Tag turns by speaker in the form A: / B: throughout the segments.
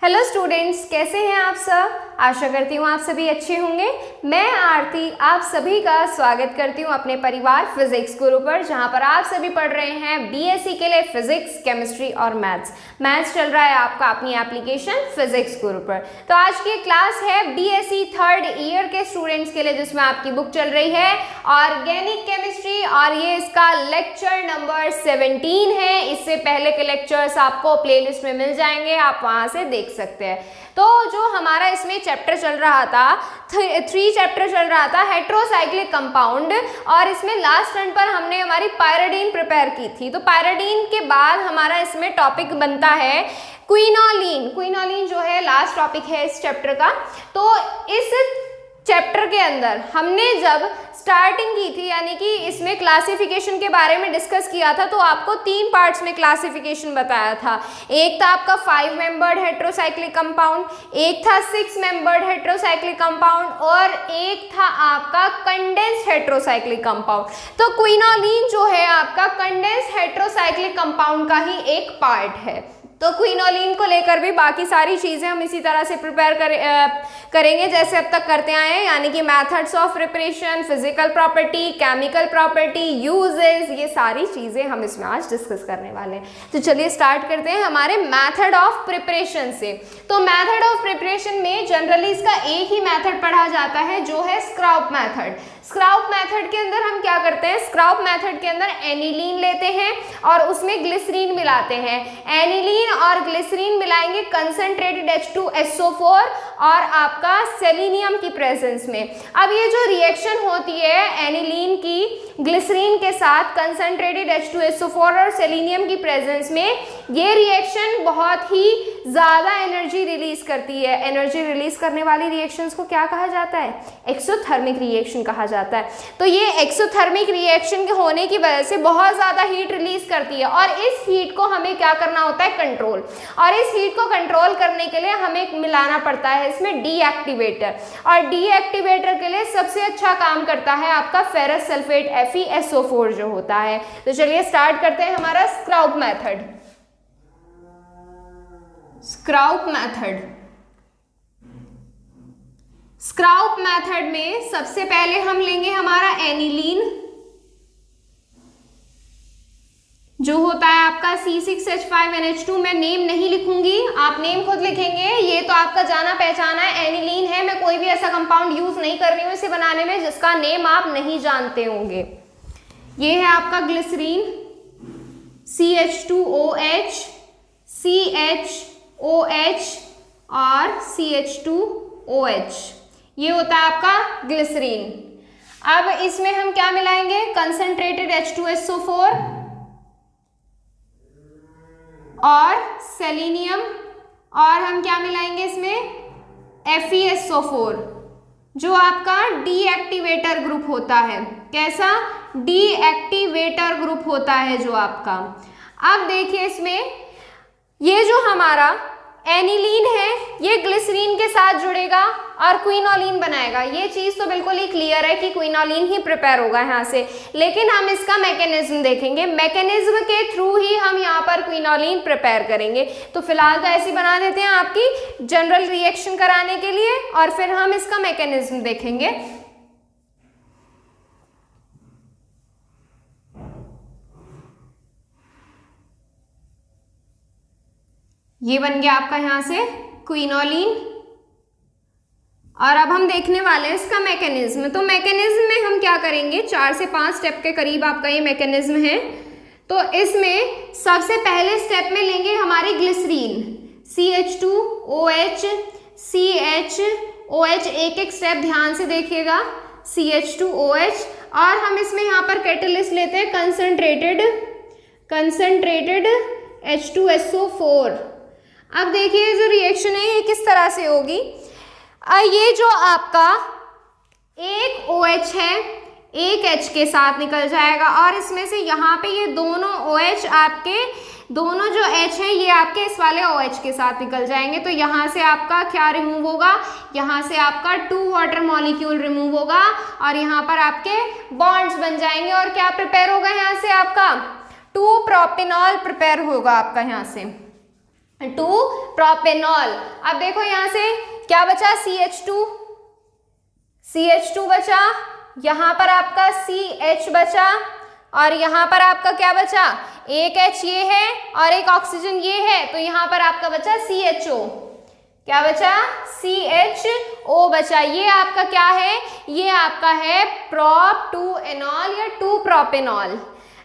A: Hello students, कैसे हैं आप सब। आशा करती हूँ आप सभी अच्छे होंगे। मैं आरती आप सभी का स्वागत करती हूँ अपने परिवार फिजिक्स गुरु पर, जहाँ पर आप सभी पढ़ रहे हैं बीएससी के लिए फिजिक्स, केमिस्ट्री और मैथ्स चल रहा है आपका अपनी एप्लीकेशन फिजिक्स गुरु पर। तो आज की क्लास है बीएससी थर्ड ईयर के स्टूडेंट्स के लिए, जिसमें आपकी बुक चल रही है ऑर्गेनिक केमिस्ट्री और ये इसका लेक्चर नंबर 17 है। इससे पहले के लेक्चर्स आपको प्लेलिस्ट में मिल जाएंगे, आप वहां से देख सकते हैं। तो जो हमारा इसमें चैप्टर चल रहा था, 3 चैप्टर चल रहा था हेट्रोसाइक्लिक कंपाउंड, और इसमें लास्ट टर्न पर हमने हमारी पायरिडीन प्रिपेयर की थी। तो पायरिडीन के बाद हमारा इसमें टॉपिक बनता है क्विनोलिन। क्विनोलिन जो है लास्ट टॉपिक है इस चैप्टर का। तो इस चैप्टर के अंदर हमने जब स्टार्टिंग की थी, यानी कि इसमें क्लासिफिकेशन के बारे में डिस्कस किया था, तो आपको 3 पार्ट्स में क्लासिफिकेशन बताया था। एक था आपका 5 मेंबर्ड हेट्रोसाइक्लिक कंपाउंड, एक था 6 मेंबर्ड हेट्रोसाइक्लिक कंपाउंड, और एक था आपका कंडेंस्ड हेट्रोसाइक्लिक कंपाउंड। तो क्विनोलिन जो है आपका कंडेंस्ड हेट्रोसाइक्लिक कंपाउंड का ही एक पार्ट है। तो क्विनोलिन को लेकर भी बाकी सारी चीज़ें हम इसी तरह से प्रिपेयर करेंगे जैसे अब तक करते आए हैं, यानी कि methods of preparation, physical property, chemical property, uses, ये सारी चीज़ें हम इसमें आज डिस्कस करने वाले हैं। तो चलिए स्टार्ट करते हैं हमारे मेथड ऑफ प्रिपरेशन से। तो मेथड ऑफ प्रिपरेशन में जनरली इसका एक ही मेथड पढ़ा जाता है, जो है स्क्राउप मेथड। स्क्राउप मेथड के अंदर हम क्या करते हैं, स्क्राउप मेथड के अंदर एनिलीन लेते हैं और उसमें ग्लिसरीन मिलाते हैं। एनिलीन और ग्लिसरीन मिलाएंगे कंसंट्रेटेड H2SO4 और आपका सेलेनियम की प्रेजेंस में। अब ये जो रिएक्शन होती है एनिलीन की ग्लिसरीन के साथ कंसंट्रेटेड H2SO4 और सेलेनियम की प्रेजेंस में, ये रिएक्शन बहुत ही ज़्यादा एनर्जी रिलीज करती है। एनर्जी रिलीज करने वाली रिएक्शंस को क्या कहा जाता है, एक्सोथर्मिक रिएक्शन कहा जाता है। तो ये एक्सोथर्मिक रिएक्शन के होने की वजह से बहुत ज़्यादा हीट रिलीज करती है, और इस हीट को हमें क्या करना होता है, कंट्रोल। और इस हीट को कंट्रोल करने के लिए हमें मिलाना पड़ता है इसमें डीएक्टिवेटर, और डीएक्टिवेटर के लिए सबसे अच्छा काम करता है आपका फेरस सल्फेट FeSO4 जो होता है। तो चलिए स्टार्ट करते हैं हमारा स्क्राउप मेथड। स्क्राउप मेथड, स्क्राउप मेथड में सबसे पहले हम लेंगे हमारा एनिलीन, जो होता है आपका C6H5NH2। मैं नेम नहीं लिखूंगी, आप नेम खुद लिखेंगे। ये तो आपका जाना पहचाना है, एनिलीन है। मैं कोई भी ऐसा कंपाउंड यूज नहीं कर रही हूँ इसे बनाने में जिसका नेम आप नहीं जानते होंगे। ये है आपका ग्लिसरीन, CH2OH, CHOH और CH2OH, ये होता है आपका ग्लिसरीन। अब इसमें हम क्या मिलाएंगे, कंसंट्रेटेड H2SO4 और सेलेनियम, और हम क्या मिलाएंगे इसमें FeSO4, जो आपका डीएक्टिवेटर ग्रुप होता है। कैसा, डीएक्टिवेटर ग्रुप होता है जो आपका। अब देखिए इसमें ये जो हमारा एनिलीन है, ये ग्लिसरीन के साथ जुड़ेगा और क्विनोलिन बनाएगा। ये चीज़ तो बिल्कुल ही क्लियर है कि क्विनोलिन ही प्रिपेयर होगा यहाँ से, लेकिन हम इसका मैकेनिज्म देखेंगे। मैकेनिज्म के थ्रू ही हम यहाँ पर क्विनोलिन प्रिपेयर करेंगे। तो फिलहाल तो ऐसी बना देते हैं आपकी जनरल रिएक्शन कराने के लिए, और फिर हम इसका मैकेनिज्म देखेंगे। ये बन गया आपका यहाँ से क्विनोलिन, और अब हम देखने वाले हैं इसका मैकेनिज्म। तो मैकेनिज्म में हम क्या करेंगे, 4 से 5 स्टेप के करीब आपका ये मैकेनिज्म है। तो इसमें सबसे पहले स्टेप में लेंगे हमारी ग्लिसरीन, CH2OH, CHOH, एक स्टेप ध्यान से देखिएगा, CH2OH, और हम इसमें यहाँ पर कैटलिस्ट लेते हैं कंसंट्रेटेड H2SO4। अब देखिए जो रिएक्शन है ये किस तरह से होगी। ये जो आपका एक OH है, एक H के साथ निकल जाएगा, और इसमें से यहाँ पे ये दोनों OH आपके, दोनों जो H हैं ये आपके इस वाले OH के साथ निकल जाएंगे। तो यहाँ से आपका क्या रिमूव होगा, यहाँ से आपका 2 वाटर मॉलिक्यूल रिमूव होगा, और यहाँ पर आपके बॉन्ड्स बन जाएंगे। और क्या प्रिपेयर होगा यहाँ से आपका 2 प्रोपेनॉल प्रिपेयर होगा आपका यहाँ से। Two propanol. अब देखो यहाँ से क्या बचा, CH2 बचा, यहाँ पर आपका CH बचा, और यहाँ पर आपका क्या बचा, एक H ये है और एक ऑक्सीजन ये है, तो यहाँ पर आपका बचा CHO। क्या बचा, CHO बचा। ये आपका क्या है, ये आपका है प्रोप 2 एनॉल या 2 प्रोपेनॉल।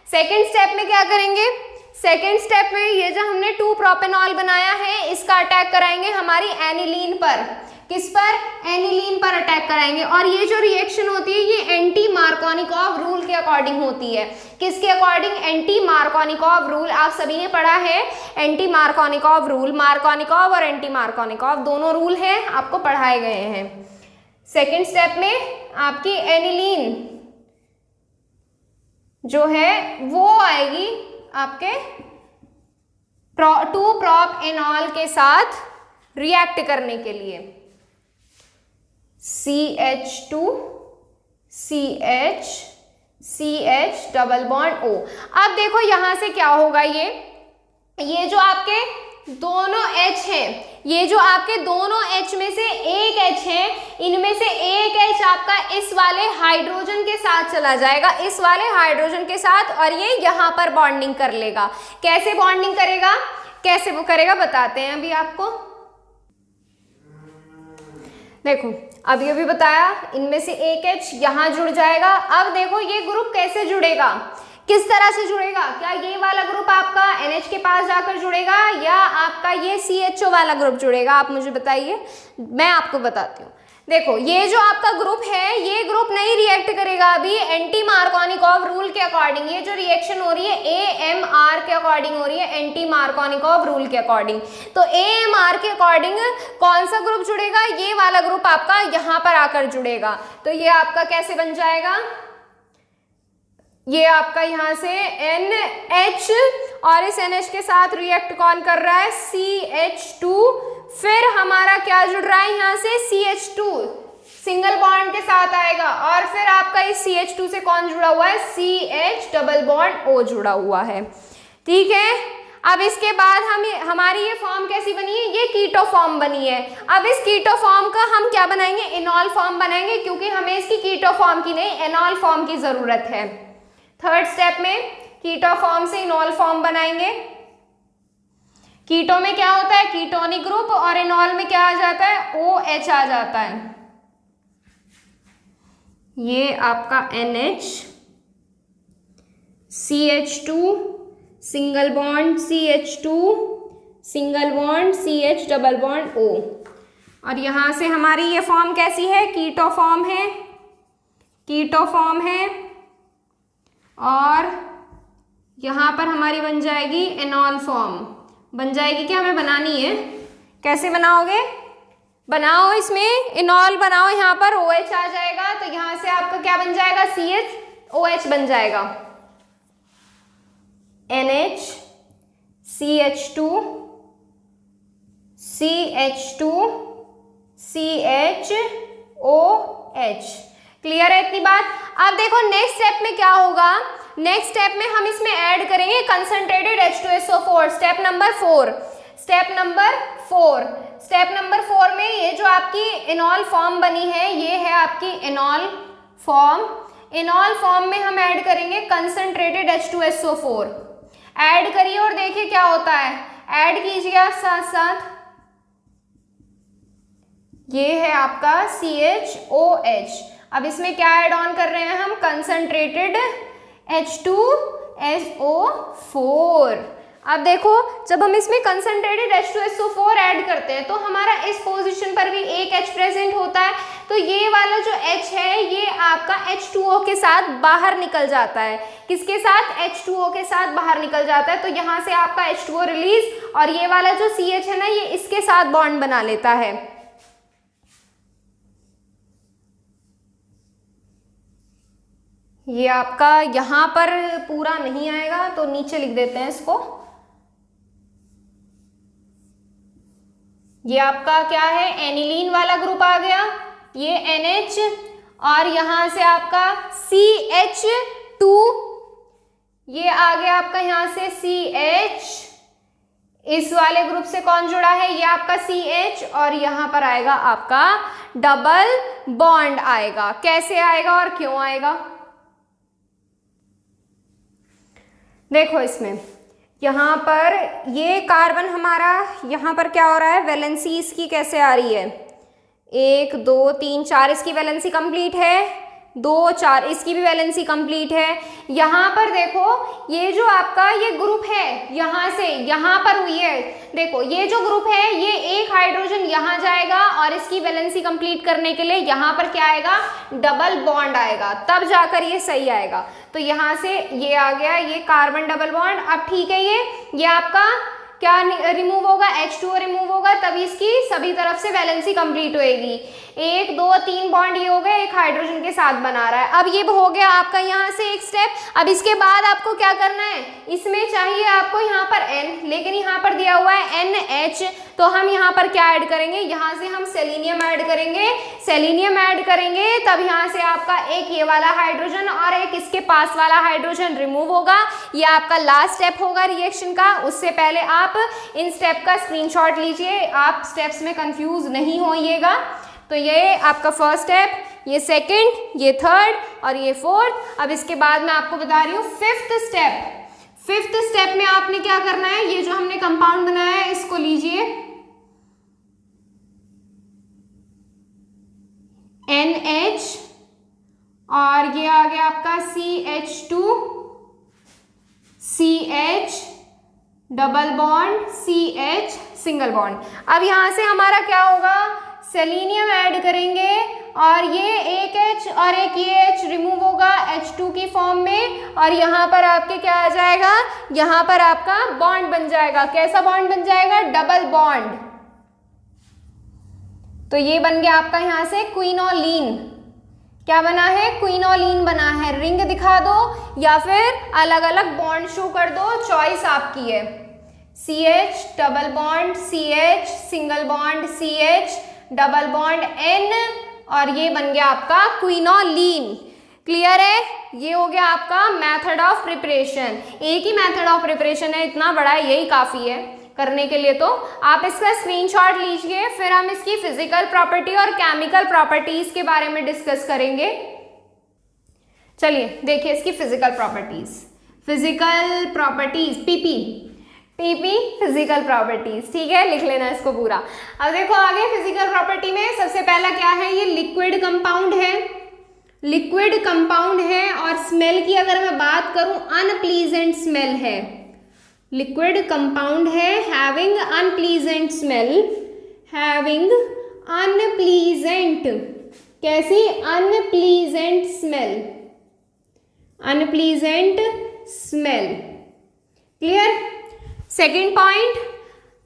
A: सेकेंड स्टेप में क्या करेंगे, सेकेंड स्टेप में ये जो हमने 2 प्रोपेनॉल बनाया है इसका अटैक कराएंगे हमारी एनिलीन पर। किस पर, एनिलीन पर अटैक कराएंगे। और ये जो रिएक्शन होती है ये एंटी मार्कोनिकॉव रूल के अकॉर्डिंग होती है। किसके अकॉर्डिंग, एंटी मार्कोनिकॉव रूल। आप सभी ने पढ़ा है एंटी मार्कोनिकॉव रूल, मार्कोनिकॉव और एंटी मार्कोनिकॉव दोनों रूल हैं, आपको पढ़ाए गए हैं। सेकेंड स्टेप में आपकी एनिलीन जो है वो आएगी आपके 2 प्रोप एनॉल के साथ रिएक्ट करने के लिए। CH2 CH CH double bond O। अब देखो यहां से क्या होगा, ये जो आपके दोनों H हैं, ये जो आपके दोनों H में से एक H है, इनमें से एक H आपका इस वाले हाइड्रोजन के साथ चला जाएगा, इस वाले हाइड्रोजन के साथ, और ये यहाँ पर बॉन्डिंग कर लेगा। कैसे बॉन्डिंग करेगा, कैसे वो करेगा बताते हैं अभी आपको। देखो अभी अभी बताया, इनमें से एक H यहाँ जुड़ जाएगा। अब देखो ये ग्रुप कैसे जुड़ेगा, किस तरह से जुड़ेगा, क्या ये वाला ग्रुप आपका NH के पास जाकर जुड़ेगा या आपका ये CHO वाला ग्रुप जुड़ेगा, आप मुझे बताइए, मैं आपको बताती हूँ। देखो ये जो आपका ग्रुप है ये ग्रुप नहीं रिएक्ट करेगा अभी एंटी मार्कोनिकॉव रूल के अकॉर्डिंग। ये जो रिएक्शन हो रही है AMR के अकॉर्डिंग हो रही है, एंटी मार्कोनिकॉव रूल के अकॉर्डिंग। तो AMR के अकॉर्डिंग कौन सा ग्रुप जुड़ेगा, ये वाला ग्रुप आपका यहाँ पर आकर जुड़ेगा। तो ये आपका कैसे बन जाएगा, ये आपका यहाँ से NH और इस NH के साथ रिएक्ट कौन कर रहा है, CH2, फिर हमारा क्या जुड़ रहा है यहाँ से CH2 सिंगल बॉन्ड के साथ आएगा, और फिर आपका इस CH2 से कौन जुड़ा हुआ है, CH डबल बॉन्ड O जुड़ा हुआ है। ठीक है, अब इसके बाद हमारी ये फॉर्म कैसी बनी है, ये कीटो फॉर्म बनी है। अब इस कीटो फॉर्म का हम क्या बनाएंगे, इनॉल फॉर्म बनाएंगे, क्योंकि हमें इसकी कीटो फॉर्म की नहीं एनॉल फॉर्म की जरूरत है। थर्ड स्टेप में कीटो फॉर्म से इनॉल फॉर्म बनाएंगे। कीटो में क्या होता है, कीटोनिक ग्रुप, और इनॉल में क्या आ जाता है, OH आ जाता है। ये आपका NH CH2 single bond CH2 single bond CH double bond O, और यहां से हमारी ये फॉर्म कैसी है, कीटो फॉर्म है, कीटो फॉर्म है, और यहाँ पर हमारी बन जाएगी एनॉल फॉर्म बन जाएगी। क्या हमें बनानी है, कैसे बनाओगे, बनाओ इसमें इनॉल बनाओ, यहाँ पर OH आ जाएगा, तो यहाँ से आपका क्या बन जाएगा, CHOH बन जाएगा, NH CH2 CH2 CHOH। Clear है इतनी बात। अब देखो नेक्स्ट स्टेप में क्या होगा, नेक्स्ट स्टेप में हम इसमें ऐड करेंगे concentrated H2SO4, step number 4। Step number 4 में ये जो आपकी इनॉल फॉर्म बनी है, ये है आपकी इनॉल फॉर्म। इनॉल फॉर्म में हम ऐड करेंगे कंसंट्रेटेड H2SO4। ऐड करिए और देखिए क्या होता है, ऐड कीजिए आप साथ साथ। ये है आपका CHOH। अब इसमें क्या ऐड ऑन कर रहे हैं हम, कंसंट्रेटेड H2SO4। अब देखो जब हम इसमें कंसंट्रेटेड H2SO4 ऐड करते हैं तो हमारा इस पोजीशन पर भी एक H प्रेजेंट होता है, तो ये वाला जो H है ये आपका H2O के साथ बाहर निकल जाता है। किसके साथ, H2O के साथ बाहर निकल जाता है। तो यहाँ से आपका H2O रिलीज, और ये वाला जो CH है ना ये इसके साथ बॉन्ड बना लेता है। ये आपका यहाँ पर पूरा नहीं आएगा तो नीचे लिख देते हैं इसको। ये आपका क्या है, एनिलीन वाला ग्रुप आ गया, ये NH, और यहाँ से आपका CH2, ये आ गया आपका यहाँ से CH, इस वाले ग्रुप से कौन जुड़ा है, ये आपका CH, और यहां पर आएगा आपका डबल बॉन्ड आएगा। कैसे आएगा और क्यों आएगा, देखो इसमें यहां पर ये कार्बन हमारा, यहां पर क्या हो रहा है, वैलेंसी इसकी कैसे आ रही है, 1 2 3 4, इसकी वैलेंसी कंप्लीट है, 2 4, इसकी भी वैलेंसी कंप्लीट है। यहाँ पर देखो ये जो आपका ये ग्रुप है, यहाँ से यहाँ पर हुई है, देखो ये जो ग्रुप है ये एक हाइड्रोजन यहाँ जाएगा और इसकी वैलेंसी कंप्लीट करने के लिए यहाँ पर क्या आएगा, डबल बॉन्ड आएगा, तब जाकर ये सही आएगा। तो यहाँ से ये आ गया, ये कार्बन डबल बॉन्ड। अब ठीक है, ये आपका क्या रिमूव होगा, H2O रिमूव होगा, तभी इसकी सभी तरफ से वैलेंसी कंप्लीट होएगी। 1 2 3 बॉन्ड ये हो गए, एक हाइड्रोजन के साथ बना रहा है। अब ये हो गया आपका यहाँ से एक स्टेप। अब इसके बाद आपको क्या करना है, इसमें चाहिए आपको यहाँ पर N, लेकिन यहाँ पर दिया हुआ है NH, तो हम यहाँ पर क्या ऐड करेंगे, यहाँ से हम सेलेनियम ऐड करेंगे। सेलेनियम ऐड करेंगे तब यहाँ से आपका एक ये वाला हाइड्रोजन और एक इसके पास वाला हाइड्रोजन रिमूव होगा। ये आपका लास्ट स्टेप होगा रिएक्शन का। उससे पहले आप इन स्टेप का स्क्रीनशॉट लीजिए, आप स्टेप्स में कंफ्यूज नहीं होइएगा। तो ये आपका फर्स्ट स्टेप, ये सेकंड, ये थर्ड और ये फोर्थ। अब इसके बाद मैं आपको बता रही हूँ फिफ्थ स्टेप। फिफ्थ स्टेप में आपने क्या करना है, ये जो हमने कंपाउंड बनाया है इसको लीजिए, NH और ये आ गया आपका CH2, CH double bond, CH single bond. अब यहां से हमारा क्या होगा, सेलेनियम ऐड करेंगे और ये एक H और एक ये H रिमूव होगा H2 की फॉर्म में, और यहाँ पर आपके क्या आ जाएगा, यहाँ पर आपका बॉन्ड बन जाएगा। कैसा बॉन्ड बन जाएगा, डबल बॉन्ड। तो ये बन गया आपका यहाँ से क्विनोलीन। क्या बना है, क्विनोलीन बना है। रिंग दिखा दो या फिर अलग अलग बॉन्ड शो कर दो, चॉइस आपकी है। CH double bond, CH single bond, CH double bond N, और ये बन गया आपका क्विनोलीन। क्लियर है, ये हो गया आपका मेथड ऑफ प्रिपरेशन। एक ही मेथड ऑफ प्रिपरेशन है, इतना बड़ा है, यही काफी है करने के लिए। तो आप इसका स्क्रीनशॉट लीजिए, फिर हम इसकी फिजिकल प्रॉपर्टी और केमिकल प्रॉपर्टीज के बारे में डिस्कस करेंगे। चलिए देखिए इसकी physical properties. Physical properties, PP physical properties, ठीक है, लिख लेना इसको पूरा। अब देखो आगे फिजिकल प्रॉपर्टी में सबसे पहला क्या है, ये लिक्विड कंपाउंड है। लिक्विड कंपाउंड है और स्मेल की अगर मैं बात करूं, अनप्लीजेंट स्मेल है। लिक्विड कंपाउंड है, having unpleasant smell, having unpleasant, कैसी, unpleasant smell, unpleasant smell. Clear. Second point,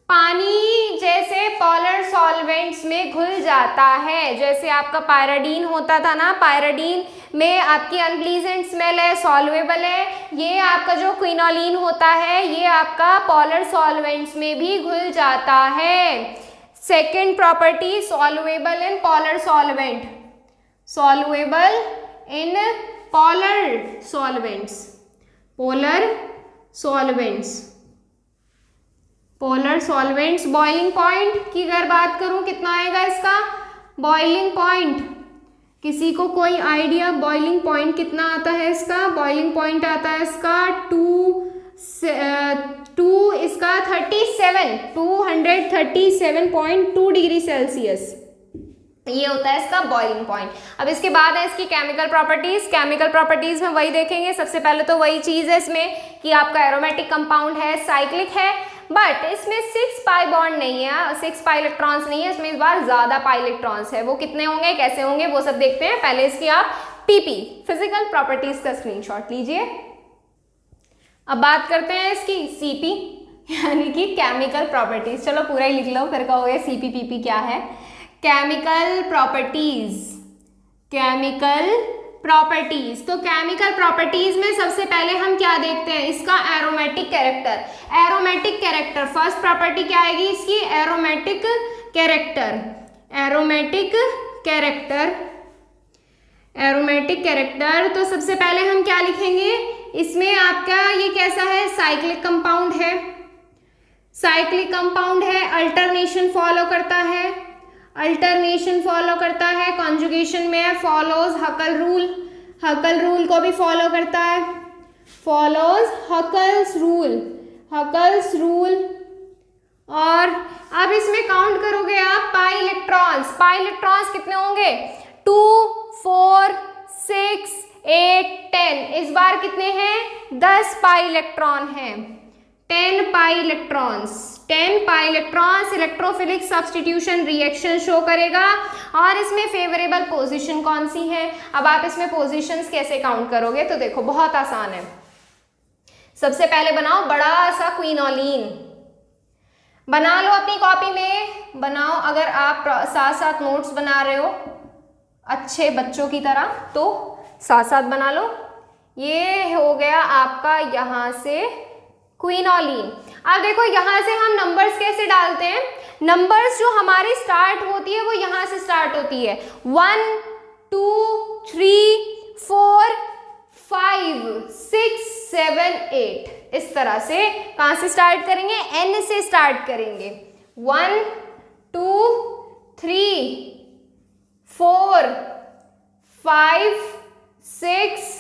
A: पानी जैसे पॉलर सॉल्वेंट्स में घुल जाता है। जैसे आपका पायराडीन होता था ना, पायराडीन में आपकी अनप्लीजेंट स्मेल है, सॉल्वेबल है। ये आपका जो क्विनोलीन होता है ये आपका पॉलर सॉल्वेंट्स में भी घुल जाता है। Second property, solvable in polar solvent, solvable in polar solvents, polar solvents, polar solvents. Boiling point की अगर बात करूं, कितना आएगा इसका बॉइलिंग पॉइंट, किसी को कोई आइडिया बॉइलिंग पॉइंट कितना आता है इसका? बॉइलिंग पॉइंट आता है इसका 237.2 डिग्री सेल्सियस, ये होता है इसका बॉइलिंग पॉइंट। अब इसके बाद है इसकी केमिकल प्रॉपर्टीज। केमिकल प्रॉपर्टीज में वही देखेंगे, सबसे पहले तो वही चीज है इसमें कि आपका एरोमेटिक कंपाउंड है, साइक्लिक है, बट इसमें 6 पाई बॉन्ड नहीं है, 6 पाई इलेक्ट्रॉन्स नहीं है, इसमें इस बार ज्यादा पाई इलेक्ट्रॉन्स है। वो कितने होंगे, कैसे होंगे, वो सब देखते हैं। पहले इसकी आप पीपी फिजिकल प्रॉपर्टीज का स्क्रीनशॉट लीजिए। अब बात करते हैं इसकी सीपी यानी कि केमिकल प्रॉपर्टीज। चलो पूरा ही लिख लो, फिर कहोगे सीपी पीपी क्या है। Chemical properties, chemical properties. तो केमिकल प्रॉपर्टीज में सबसे पहले हम क्या देखते हैं, इसका aromatic character. Aromatic character, first property क्या आएगी इसकी, aromatic character, aromatic character, aromatic character. तो सबसे पहले हम क्या लिखेंगे इसमें, आपका ये कैसा है, साइक्लिक कंपाउंड है, साइक्लिक कंपाउंड है, अल्टरनेशन फॉलो करता है, अल्टरनेशन फॉलो करता है, कॉन्जुगेशन में है, फॉलोज हकल रूल, हकल रूल को भी फॉलो करता है, follows Huckel's rule, Huckel's rule. और अब इसमें काउंट करोगे आप पाई इलेक्ट्रॉन्स, पाई इलेक्ट्रॉन्स कितने होंगे 2 4 6 8 10, इस बार कितने हैं 10 पाई इलेक्ट्रॉन हैं, 10 pi electrons, 10 pi electrons electrophilic substitution reaction show करेगा। और इसमें फेवरेबल पोजीशन कौन सी है, अब आप इसमें पोजीशंस कैसे काउंट करोगे, तो देखो बहुत आसान है। सबसे पहले बनाओ बड़ा सा क्विनोलिन, बना लो अपनी कॉपी में, बनाओ। अगर आप साथ साथ नोट्स बना रहे हो अच्छे बच्चों की तरह तो साथ साथ बना लो। ये हो गया आपका यहाँ से क्विनोलिन। अब देखो यहाँ से हम नंबर्स कैसे डालते हैं, नंबर्स जो हमारी स्टार्ट होती है वो यहाँ से स्टार्ट होती है 1 2 3 4 5 6 7 8, इस तरह से कहाँ से स्टार्ट करेंगे, एन से स्टार्ट करेंगे, 1 2 3 4 5 6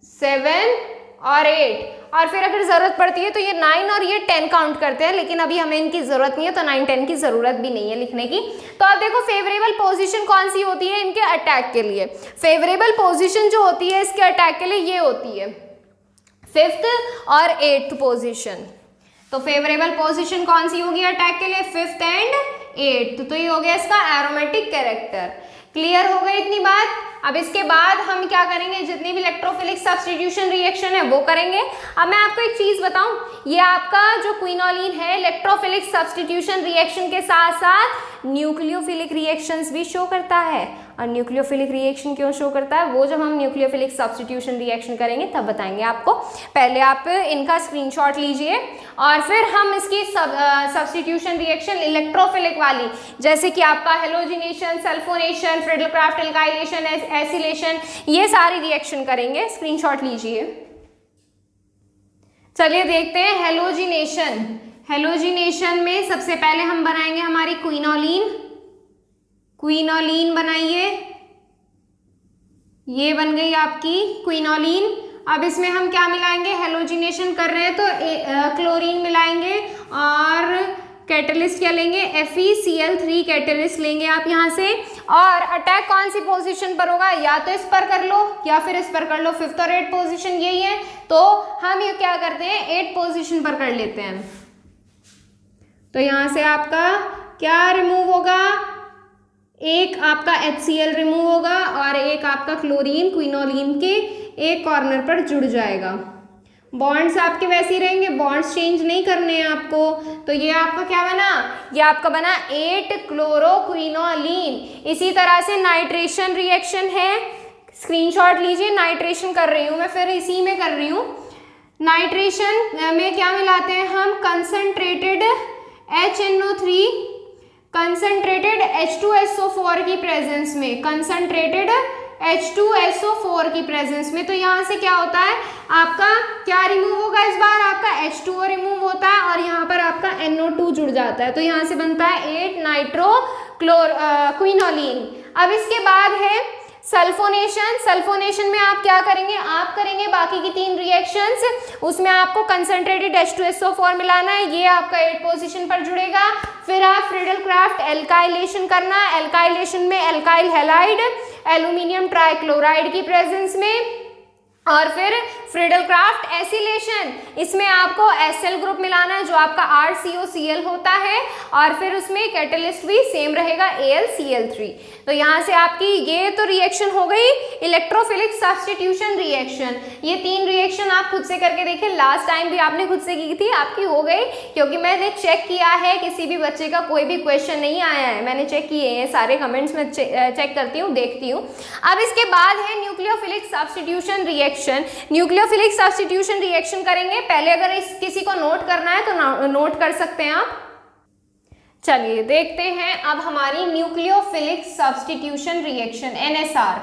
A: 7 और 8, और फिर अगर जरूरत पड़ती है तो ये 9 और ये 10 काउंट करते हैं, लेकिन अभी हमें इनकी जरूरत नहीं है तो 9 10 की जरूरत भी नहीं है लिखने की। तो आप देखो फेवरेबल पोजीशन कौन सी होती है इनके अटैक के लिए, फेवरेबल पोजीशन जो होती है इसके अटैक के लिए ये होती है 5th और 8th पोजीशन। तो फेवरेबल पोजीशन कौन सी होगी अटैक के लिए, 5th एंड 8th। तो ये हो गया इसका एरोमेटिक कैरेक्टर। क्लियर हो गई इतनी बात। अब इसके बाद हम क्या करेंगे, जितनी भी इलेक्ट्रोफिलिक सब्स्टिट्यूशन रिएक्शन है वो करेंगे। अब मैं आपको एक चीज बताऊं, ये आपका जो क्विनोलिन है इलेक्ट्रोफिलिक सब्स्टिट्यूशन रिएक्शन के साथ साथ न्यूक्लियोफिलिक रिएक्शंस भी शो करता है। और न्यूक्लियोफिलिक रिएक्शन क्यों शो करता है वो जब हम न्यूक्लियोफिलिक सब्स्टिट्यूशन रिएक्शन करेंगे तब बताएंगे आपको। पहले आप इनका स्क्रीनशॉट लीजिए और फिर हम इसकी सब्स्टिट्यूशन रिएक्शन इलेक्ट्रोफिलिक वाली, जैसे कि आपका halogenation, sulphonation, Friedel Crafts alkylation, acylation, ये सारी रिएक्शन करेंगे। स्क्रीनशॉट लीजिए। चलिए देखते हैं हेलोजिनेशन। हेलोजिनेशन में सबसे पहले हम बनाएंगे हमारी क्विनोलिन। क्विनोलिन बनाइए, ये बन गई आपकी क्विनोलिन। अब इसमें हम क्या मिलाएंगे, हेलोजिनेशन कर रहे हैं तो क्लोरीन मिलाएंगे और कैटलिस्ट क्या लेंगे, FeCl3 कैटलिस्ट लेंगे आप यहाँ से। और अटैक कौन सी पोजीशन पर होगा, या तो इस पर कर लो या फिर इस पर कर लो, 5th और 8th पोजीशन यही है। तो हम ये क्या करते हैं 8th पोजीशन पर कर लेते हैं। तो यहाँ से आपका क्या रिमूव होगा, एक आपका HCl रिमूव होगा और एक आपका क्लोरीन क्विनोलिन के एक कॉर्नर पर जुड़ जाएगा। बॉन्ड्स आपके वैसे ही रहेंगे, बॉन्ड्स चेंज नहीं करने हैं आपको। तो ये आपका क्या बना, ये आपका बना 8 क्लोरोक्विनोलिन। इसी तरह से नाइट्रेशन रिएक्शन है, स्क्रीनशॉट लीजिए। नाइट्रेशन कर रही हूँ मैं, फिर इसी में कर रही हूँ। नाइट्रेशन में क्या मिलाते हैं हम, कंसनट्रेटेड HNO3 कंसनट्रेटेड H2SO4 की प्रेजेंस में, कंसनट्रेटेड H2SO4 की प्रेजेंस में। तो यहाँ से क्या होता है, आपका क्या रिमूव होगा इस बार, आपका H2O रिमूव होता है और यहाँ पर आपका NO2 जुड़ जाता है। तो यहाँ से बनता है 8 नाइट्रो क्विनोलिन। अब इसके बाद है सल्फोनेशन। सल्फोनेशन में आप क्या करेंगे, आप करेंगे बाकी की 3 रिएक्शंस, उसमें आपको कंसंट्रेटेड H2SO4 मिलाना है, ये आपका 8 पोजीशन पर जुड़ेगा। फिर आप फ्रिडल-क्राफ्ट एल्काइलेशन करना है। एल्काइलेशन में एल्काइल हैलाइड एल्यूमिनियम ट्राइक्लोराइड की प्रेजेंस में, और फिर फ्रिडल-क्राफ्ट एसिलेशन, इसमें आपको एसएल ग्रुप मिलाना है जो आपका RCOCl होता है, और फिर उसमें कैटलिस्ट भी सेम रहेगा AlCl3। तो यहाँ से आपकी ये तो रिएक्शन हो गई इलेक्ट्रोफिलिक सब्स्टिट्यूशन रिएक्शन। ये 3 रिएक्शन आप खुद से करके देखिए, लास्ट टाइम भी आपने खुद से की थी, आपकी हो गई, क्योंकि मैंने चेक किया है किसी भी बच्चे का कोई भी क्वेश्चन नहीं आया है, मैंने चेक किए हैं सारे कमेंट्स में, चेक करती हूँ, देखती हूँ। अब इसके बाद है nucleophilic substitution reaction. Nucleophilic substitution reaction करेंगे, पहले अगर किसी को नोट करना है तो नोट कर सकते हैं आप। चलिए देखते हैं अब हमारी nucleophilic substitution reaction NSR।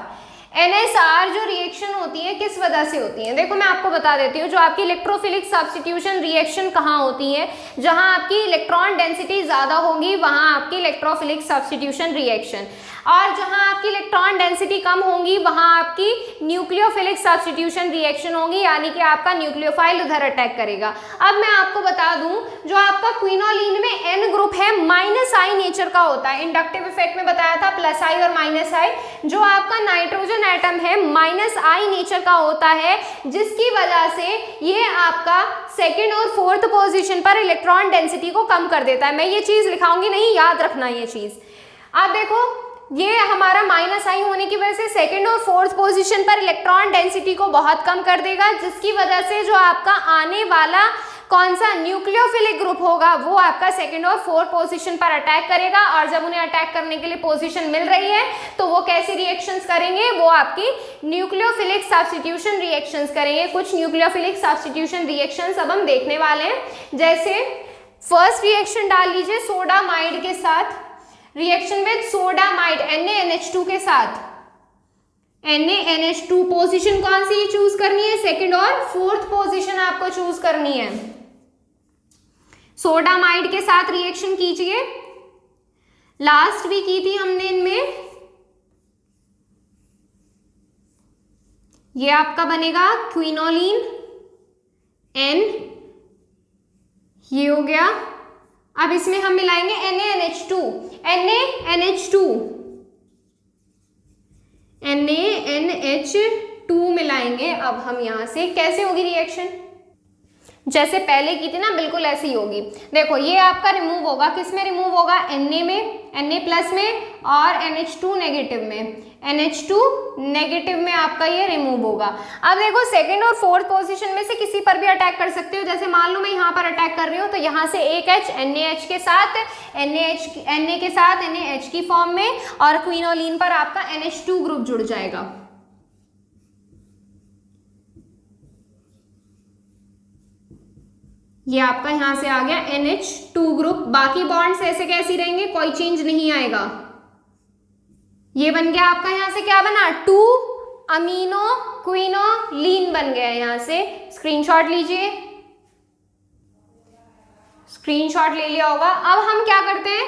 A: NSR जो रिएक्शन होती है किस वजह से होती है, देखो मैं आपको बता देती हूँ। जो आपकी इलेक्ट्रोफिलिक सब्स्टिट्यूशन रिएक्शन कहाँ होती है, जहाँ आपकी इलेक्ट्रॉन डेंसिटी ज़्यादा होगी वहाँ आपकी इलेक्ट्रोफिलिक सब्स्टिट्यूशन रिएक्शन, और जहाँ आपकी इलेक्ट्रॉन डेंसिटी कम होगी वहाँ आपकी न्यूक्लियोफिलिक सब्स्टिट्यूशन रिएक्शन होगी, यानी कि आपका न्यूक्लियोफाइल उधर अटैक करेगा। अब मैं आपको बता दूं, जो आपका क्विनोलिन में N ग्रुप है -I नेचर का होता है। इंडक्टिव इफेक्ट में बताया था +I और -I। जो आपका नाइट्रोजन एटम है -I नेचर का होता है, जिसकी वजह से ये आपका सेकेंड और फोर्थ पोजिशन पर इलेक्ट्रॉन डेंसिटी को कम कर देता है। मैं ये चीज लिखाऊंगी नहीं, याद रखना ये चीज। आप देखो ये हमारा -I होने की वजह से सेकंड और फोर्थ पोजीशन पर इलेक्ट्रॉन डेंसिटी को बहुत कम कर देगा, जिसकी वजह से जो आपका आने वाला कौन सा न्यूक्लियोफिलिक ग्रुप होगा वो आपका सेकंड और फोर्थ पोजीशन पर अटैक करेगा। और जब उन्हें अटैक करने के लिए पोजीशन मिल रही है तो वो कैसी रिएक्शंस करेंगे, वो आपकी न्यूक्लियोफिलिक सब्स्टिट्यूशन रिएक्शंस करेंगे। कुछ न्यूक्लियोफिलिक सब्स्टिट्यूशन रिएक्शंस अब हम देखने वाले हैं। जैसे फर्स्ट रिएक्शन डाल लीजिए सोडामाइड के साथ, रिएक्शन विद सोडामाइड NaNH2 के साथ, NaNH2 पोजीशन कौन सी चूज करनी है, सेकंड और फोर्थ पोजीशन आपको चूज करनी है। सोडामाइड के साथ रिएक्शन कीजिए, लास्ट भी की थी हमने इनमें। ये आपका बनेगा क्विनोलिन N, ये हो गया। अब इसमें हम मिलाएंगे NaNH2 मिलाएंगे। अब हम यहां से कैसे होगी रिएक्शन, जैसे पहले की थी ना, बिल्कुल ऐसी ही होगी। देखो ये आपका रिमूव होगा, किस में रिमूव होगा, Na में, Na+ में, और NH2 नेगेटिव में, NH2 नेगेटिव में आपका ये रिमूव होगा। अब देखो सेकंड और फोर्थ पोजीशन में से किसी पर भी अटैक कर सकते हो। जैसे मान लो मैं यहाँ पर अटैक कर रही हूँ तो यहाँ से एक H NaH के साथ Na के साथ NaH की फॉर्म में, और क्विनोलिन पर आपका NH2 ग्रुप जुड़ जाएगा। ये आपका यहां से आ गया NH2 ग्रुप। बाकी बॉन्ड्स ऐसे कैसी रहेंगे, कोई चेंज नहीं आएगा। ये बन गया आपका, यहां से क्या बना, 2 अमीनो क्विनोलिन बन गया। यहां से स्क्रीनशॉट लीजिए, स्क्रीनशॉट ले लिया होगा। अब हम क्या करते हैं,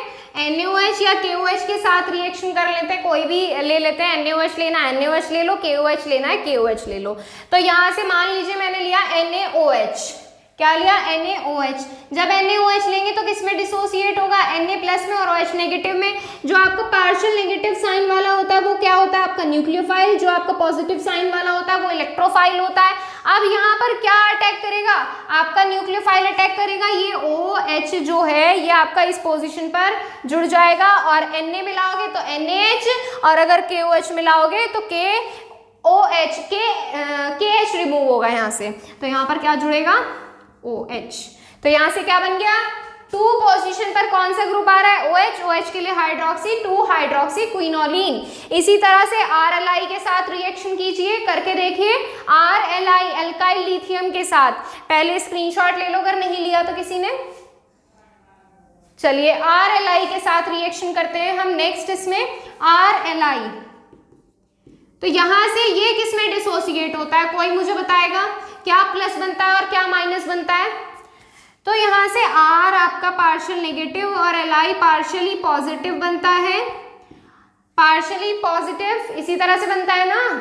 A: NaOH या KOH के साथ रिएक्शन कर लेते हैं, कोई भी ले लेते हैं। NaOH लेना है NaOH ले लो, KOH लेना है KOH ले लो। तो यहां से मान लीजिए मैंने लिया NaOH, क्या लिया, NaOH। जब NaOH लेंगे तो किस में डिसोसिएट होगा, Na+ में और OH नेगेटिव में। जो आपका पार्शियल नेगेटिव साइन वाला होता है वो क्या होता है, आपका न्यूक्लियोफाइल। जो आपका पॉजिटिव साइन वाला होता है वो इलेक्ट्रोफाइल होता है। अब यहाँ पर क्या अटैक करेगा, आपका न्यूक्लियोफाइल अटैक करेगा। ये OH जो है ये आपका इस पोजीशन पर जुड़ जाएगा, और Na मिलाओगे तो NaH, और अगर KOH मिलाओगे तो KH रिमूव होगा यहाँ से। तो यहाँ पर क्या जुड़ेगा, OH। तो यहां से क्या बन गया, 2 पोजीशन पर कौन सा ग्रुप आ रहा है, OH। OH के लिए हाइड्रोक्सी, 2 हाइड्रोक्सी क्विनोलिन। इसी तरह से RLI के साथ रिएक्शन कीजिए, करके देखिए। RLI अल्काइल लिथियम के साथ, पहले स्क्रीनशॉट ले लो अगर नहीं लिया तो किसी ने। चलिए RLI के साथ रिएक्शन करते हैं हम नेक्स्ट। इसमें RLI, तो यहां से ये किस में डिसोसिएट होता है, कोई मुझे बताएगा क्या प्लस बनता है और क्या माइनस बनता है। तो यहां से R आपका पार्शियल नेगेटिव और Li पार्शियली पॉजिटिव बनता है, पार्शियली पॉजिटिव इसी तरह से बनता है ना,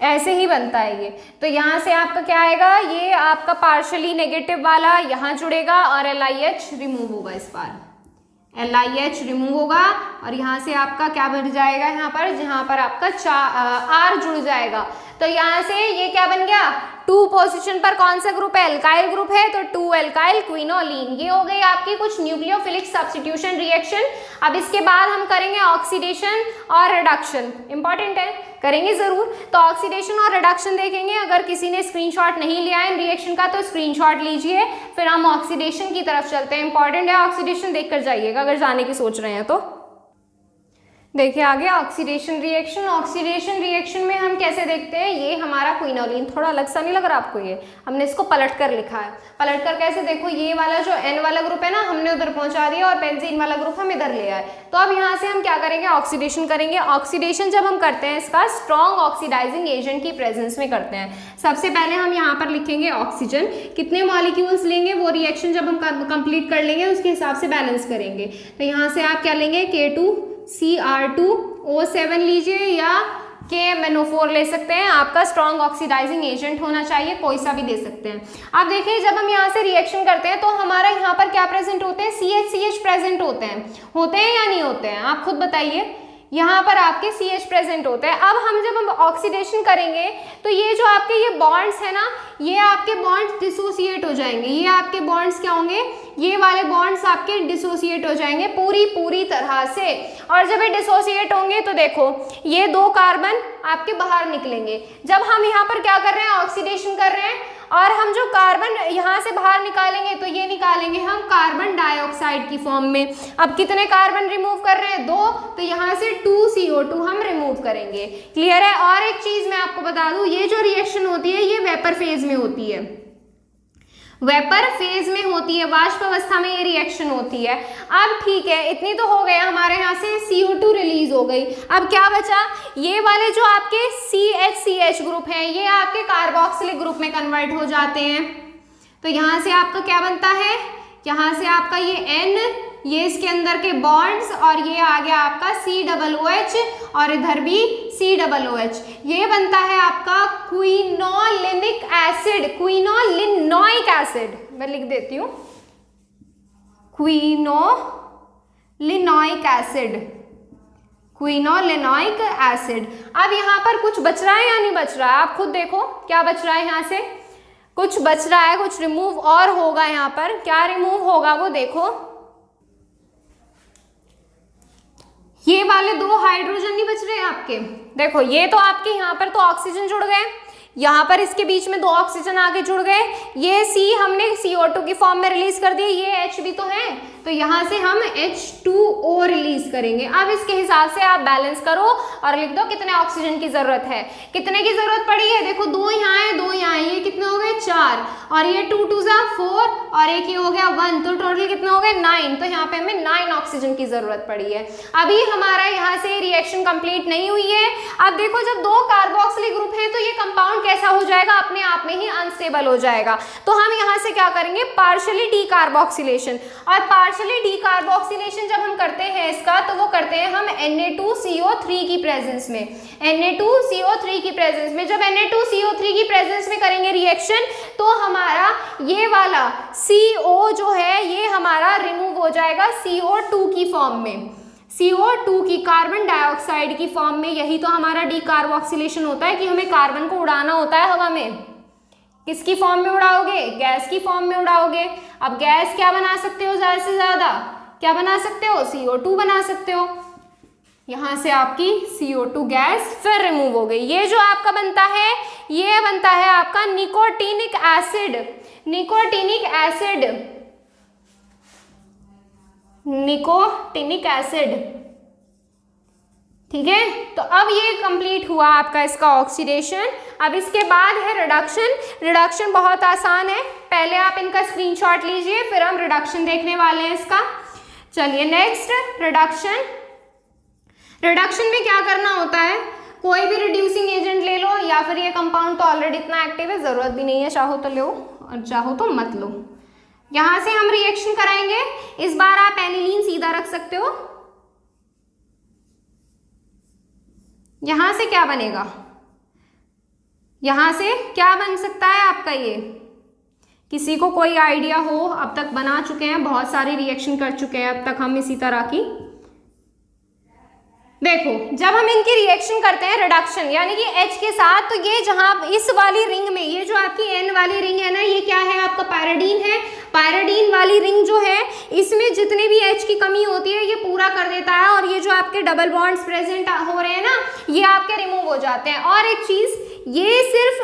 A: ऐसे ही बनता है ये। तो यहां से आपका क्या आएगा, ये आपका पार्शियली नेगेटिव वाला यहां जुड़ेगा और LiH रिमूव होगा, इस बार LiH रिमूव होगा, और यहाँ से आपका क्या बन जाएगा, यहाँ पर जहाँ पर आपका R जुड़ जाएगा। तो यहाँ से ये क्या बन गया, 2 पोजीशन पर कौन सा ग्रुप है, अल्काइल ग्रुप है, तो 2 अल्काइल क्विनोलिन। ये हो गई आपकी कुछ न्यूक्लियोफिलिक सब्स्टिट्यूशन रिएक्शन। अब इसके बाद हम करेंगे ऑक्सीडेशन और रिडक्शन, इंपॉर्टेंट है, करेंगे जरूर। तो ऑक्सीडेशन और रिडक्शन देखेंगे। अगर किसी ने स्क्रीनशॉट नहीं लिया है रिएक्शन का तो स्क्रीनशॉट लीजिए, फिर हम ऑक्सीडेशन की तरफ चलते हैं। इंपॉर्टेंट है, ऑक्सीडेशन देख कर जाइएगा अगर जाने की सोच रहे हैं तो। देखिए आगे ऑक्सीडेशन रिएक्शन। ऑक्सीडेशन रिएक्शन में हम कैसे देखते हैं, ये हमारा क्विनोलिन, थोड़ा अलग सा नहीं लग रहा आपको, ये हमने इसको पलट कर लिखा है। पलट कर कैसे, देखो ये वाला जो N वाला ग्रुप है ना, हमने उधर पहुंचा दिया और बेंजीन वाला ग्रुप हम इधर ले आए। तो अब यहाँ से हम क्या करेंगे, ऑक्सीडेशन करेंगे। ऑक्सीडेशन जब हम करते हैं इसका स्ट्रॉन्ग ऑक्सीडाइजिंग एजेंट की प्रेजेंस में करते हैं। सबसे पहले हम यहाँ पर लिखेंगे ऑक्सीजन, कितने मॉलिक्यूल्स लेंगे वो रिएक्शन जब हम कंप्लीट कर लेंगे उसके हिसाब से बैलेंस करेंगे। तो यहाँ से आप क्या लेंगे, K2Cr2O7 लीजिए या KMnO4 ले सकते हैं। आपका स्ट्रॉन्ग ऑक्सीडाइजिंग एजेंट होना चाहिए, कोई सा भी दे सकते हैं। अब देखिए जब हम यहाँ से रिएक्शन करते हैं तो हमारा यहाँ पर क्या प्रेजेंट होते हैं, CH प्रेजेंट होते हैं या नहीं होते हैं, आप खुद बताइए। यहाँ पर आपके CH प्रेजेंट होते हैं। अब जब हम ऑक्सीडेशन करेंगे तो ये जो आपके ये बॉन्ड्स है ना, ये आपके बॉन्ड्स डिसोसिएट हो जाएंगे। ये आपके बॉन्ड्स क्या होंगे, ये वाले बॉन्ड्स आपके डिसोसिएट हो जाएंगे पूरी तरह से। और जब ये डिसोसिएट होंगे तो देखो ये 2 कार्बन आपके बाहर निकलेंगे। जब हम यहाँ पर क्या कर रहे हैं, ऑक्सीडेशन कर रहे हैं, और हम जो कार्बन यहाँ से बाहर निकालेंगे तो ये निकालेंगे हम कार्बन डाइऑक्साइड की फॉर्म में। अब कितने कार्बन रिमूव कर रहे हैं, 2, तो यहाँ से 2CO2 हम रिमूव करेंगे। क्लियर है। और एक चीज मैं आपको बता दूं, ये जो रिएक्शन होती है ये वेपर फेज में होती है, वेपर फेज में होती है, वाष्प अवस्था में ये रिएक्शन होती है। अब ठीक है, इतनी तो हो गया, हमारे यहाँ से CO2 रिलीज हो गई। अब क्या बचा, ये वाले जो आपके CH ग्रुप हैं ये आपके कार्बोक्सिलिक ग्रुप में कन्वर्ट हो जाते हैं। तो यहाँ से आपका क्या बनता है, यहाँ से आपका ये N, ये इसके अंदर के बॉन्ड्स, और ये आ गया आपका COOH, और इधर भी COOH। ये बनता है आपका क्विनोलिनिक एसिड, क्विनोलिनोइक एसिड। मैं लिख देती हूँ, क्विनोलिनोइक एसिड, क्विनोलिनोइक एसिड। अब यहाँ पर कुछ बच रहा है या नहीं बच रहा है, आप खुद देखो क्या बच रहा है। यहाँ से कुछ बच रहा है, कुछ रिमूव और होगा। यहाँ पर क्या रिमूव होगा वो देखो, ये वाले 2 हाइड्रोजन नहीं बच रहे हैं आपके। देखो ये तो आपके यहाँ पर तो ऑक्सीजन जुड़ गए, यहाँ पर इसके बीच में 2 ऑक्सीजन आगे जुड़ गए। ये C हमने CO2 की फॉर्म में रिलीज कर दिया, ये H भी तो है, तो यहाँ से हम H2O रिलीज करेंगे। अब इसके हिसाब से आप बैलेंस करो और लिख दो कितने ऑक्सीजन की जरूरत है, कितने की जरूरत पड़ी है। देखो 2 यहाँ है, 2 यहाँ है, ये कितने हो गए 4, और ये 2 2 4, और एक ये हो गया 1, तो टोटल कितने हो गए 9। तो यहाँ पे हमें 9 ऑक्सीजन की जरूरत पड़ी है। अभी हमारा यहाँ से रिएक्शन कंप्लीट नहीं हुई है। अब देखो जब 2 कार्बोक्सिलिक ग्रुप है तो ये कंपाउंड कैसा हो जाएगा, अपने आप में ही अनस्टेबल हो जाएगा। तो हम यहाँ से क्या करेंगे, पार्शियली डीकार्बोक्सिलेशन। और पार्शियली डीकार्बोक्सिलेशन जब हम करते हैं इसका, तो वो करते हैं हम Na2CO3 की प्रेजेंस में, Na2CO3 की प्रेजेंस में। जब Na2CO3 की प्रेजेंस में करेंगे रिएक्शन तो हमारा ये वाला CO जो है ये हमारा रिमूव हो जाएगा CO2 की फॉर्म में, CO2 की, कार्बन डाइऑक्साइड की फॉर्म में। यही तो हमारा डीकार्बोक्सिलेशन होता है कि हमें कार्बन को उड़ाना होता है हवा में। किसकी फॉर्म में उड़ाओगे, गैस की फॉर्म में उड़ाओगे। अब गैस क्या बना सकते हो, ज्यादा से ज्यादा क्या बना सकते हो, CO2 बना सकते हो। यहाँ से आपकी CO2 गैस फिर रिमूव हो गई। ये जो आपका बनता है ये बनता है आपका nicotinic acid, nicotinic acid, nicotinic acid. ठीक है, तो अब ये कंप्लीट हुआ आपका इसका ऑक्सीडेशन। अब इसके बाद है रिडक्शन। रिडक्शन बहुत आसान है, पहले आप इनका स्क्रीनशॉट लीजिए, फिर हम रिडक्शन देखने वाले हैं इसका। चलिए नेक्स्ट रिडक्शन। रिडक्शन में क्या करना होता है, कोई भी रिड्यूसिंग एजेंट ले लो, या फिर ये कंपाउंड तो ऑलरेडी इतना एक्टिव है, जरूरत भी नहीं है, चाहो तो लो और चाहो तो मत लो। यहां से हम रिएक्शन कराएंगे। इस बार आप एनिलीन सीधा रख सकते हो। यहां से क्या बनेगा, यहां से क्या बन सकता है आपका, ये किसी को कोई आइडिया हो, अब तक बना चुके हैं, बहुत सारी रिएक्शन कर चुके हैं अब तक हम इसी तरह की। देखो जब हम इनकी रिएक्शन करते हैं रिडक्शन यानी कि H के साथ, तो ये जहां इस वाली रिंग में, ये जो आपकी N वाली रिंग है ना, ये क्या है आपका पायरिडीन है। पायरिडीन वाली रिंग जो है इसमें जितने भी H की कमी होती है ये पूरा कर देता है, और ये जो आपके डबल बॉन्ड्स प्रेजेंट हो रहे हैं ना, ये आपके रिमूव हो जाते हैं। और एक चीज, ये सिर्फ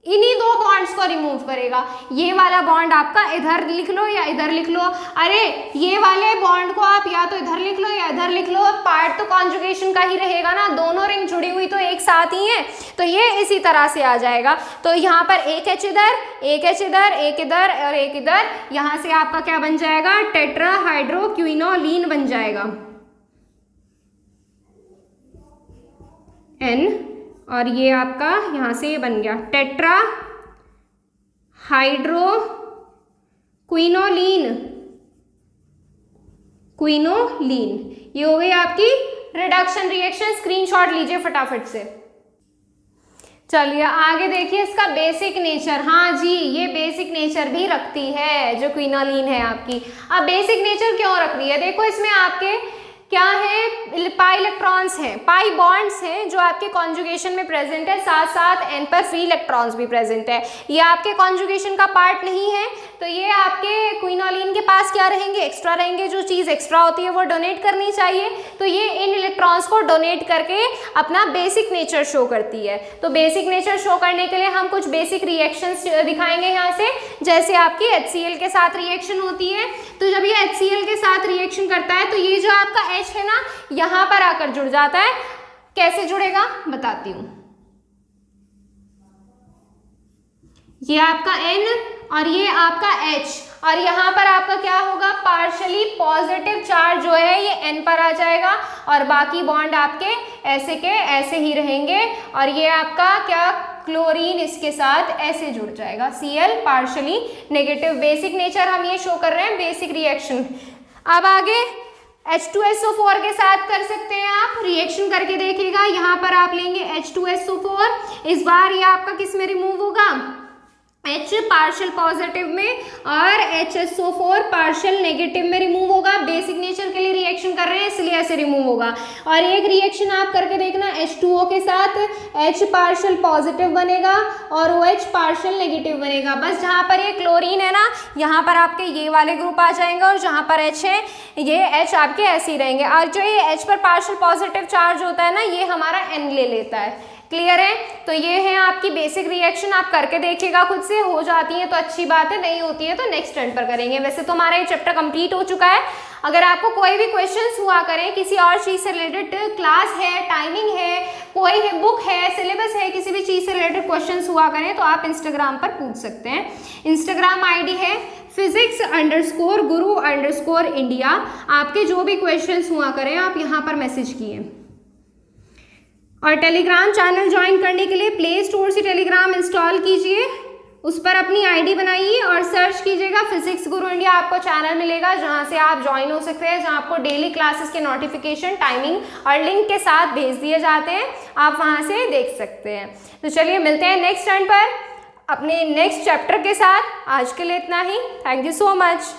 A: इन्हीं दो बॉन्ड्स को रिमूव करेगा। ये वाला बॉन्ड आपका इधर लिख लो या इधर लिख लो, अरे ये वाले बॉन्ड को आप या तो इधर लिख लो या इधर लिख लो, पार्ट तो कॉन्जुगेशन का ही रहेगा ना, दोनों रिंग जुड़ी हुई तो एक साथ ही है, तो ये इसी तरह से आ जाएगा। तो यहाँ पर एक H इधर, एक H इधर, एक इधर और एक इधर, यहाँ से आपका क्या बन जाएगा, टेट्राहाइड्रोक्विनोलीन बन जाएगा N, और ये आपका यहाँ से ये बन गया टेट्रा हाइड्रोक्विनोलीन, क्विनोलीन। ये हो गई आपकी रिडक्शन रिएक्शन, स्क्रीनशॉट लीजिए फटाफट से। चलिए आगे देखिए इसका बेसिक नेचर। हाँ जी, ये बेसिक नेचर भी रखती है जो क्विनोलीन है आपकी। अब बेसिक नेचर क्यों रख रही है, देखो इसमें आपके क्या है, पाई इलेक्ट्रॉन्स हैं, पाई बॉन्ड्स हैं जो आपके कॉन्जुगेशन में प्रेजेंट है, साथ साथ N पर फ्री इलेक्ट्रॉन्स भी प्रेजेंट है। ये आपके कॉन्जुगेशन का पार्ट नहीं है, तो ये आपके क्विनोलीन के पास क्या रहेंगे, एक्स्ट्रा रहेंगे। जो चीज़ एक्स्ट्रा होती है वो डोनेट करनी चाहिए, तो ये इन इलेक्ट्रॉन्स को डोनेट करके अपना बेसिक नेचर शो करती है। तो बेसिक नेचर शो करने के लिए हम कुछ बेसिक रिएक्शंस दिखाएंगे यहाँ से, जैसे आपकी HCl के साथ रिएक्शन होती है। तो जब ये HCl के साथ रिएक्शन करता है तो ये जो आपका H है ना, यहाँ पर आकर जुड़ जाता है। कैसे जुड़ेगा बताती हूँ। ये आपका N और ये आपका H, और यहाँ पर आपका क्या होगा, पार्शली पॉजिटिव चार्ज जो है ये N पर आ जाएगा, और बाकी बॉन्ड आपके ऐसे के ऐसे ही रहेंगे। और ये आपका क्या, क्लोरीन इसके साथ ऐसे जुड़ जाएगा, Cl partially negative. Basic nature हम ये शो कर रहे हैं, बेसिक रिएक्शन। अब आगे H2SO4 के साथ कर सकते हैं आप, रिएक्शन करके देखिएगा। यहाँ पर आप लेंगे H2SO4, इस बार ये आपका किस में रिमूव होगा, H पार्शियल पॉजिटिव में, और HSO4 पार्शियल नेगेटिव में रिमूव होगा। बेसिक नेचर के लिए रिएक्शन कर रहे हैं इसलिए ऐसे रिमूव होगा। और एक रिएक्शन आप करके देखना, H2O के साथ H पार्शियल पॉजिटिव बनेगा और OH पार्शियल नेगेटिव बनेगा। बस जहाँ पर ये क्लोरीन है ना, यहाँ पर आपके ये वाले ग्रुप आ जाएंगे, और जहाँ पर H है ये H आपके ऐसे ही रहेंगे। और जो ये H पर पार्शियल पॉजिटिव चार्ज होता है ना, ये हमारा N ले लेता है। क्लियर है। तो ये है आपकी बेसिक रिएक्शन, आप करके देखिएगा खुद से, हो जाती है तो अच्छी बात है, नहीं होती है तो नेक्स्ट टर्न पर करेंगे। वैसे तो हमारा ये चैप्टर कंप्लीट हो चुका है। अगर आपको कोई भी क्वेश्चंस हुआ करें किसी और चीज़ से रिलेटेड, क्लास है, टाइमिंग है, कोई है बुक है, सिलेबस है, किसी भी चीज़ से रिलेटेड क्वेश्चंस हुआ करें तो आप इंस्टाग्राम पर पूछ सकते हैं। इंस्टाग्राम आईडी है physics_guru_India। आपके जो भी क्वेश्चंस हुआ करें आप यहाँ पर मैसेज किए। और टेलीग्राम चैनल ज्वाइन करने के लिए प्ले स्टोर से टेलीग्राम इंस्टॉल कीजिए, उस पर अपनी आईडी बनाइए और सर्च कीजिएगा फिजिक्स गुरु इंडिया, आपको चैनल मिलेगा जहां से आप ज्वाइन हो सकते हैं, जहां आपको डेली क्लासेस के नोटिफिकेशन, टाइमिंग और लिंक के साथ भेज दिए जाते हैं, आप वहां से देख सकते हैं। तो चलिए मिलते हैं नेक्स्ट टर्न पर अपने नेक्स्ट चैप्टर के साथ। आज के लिए इतना ही। Thank you so much.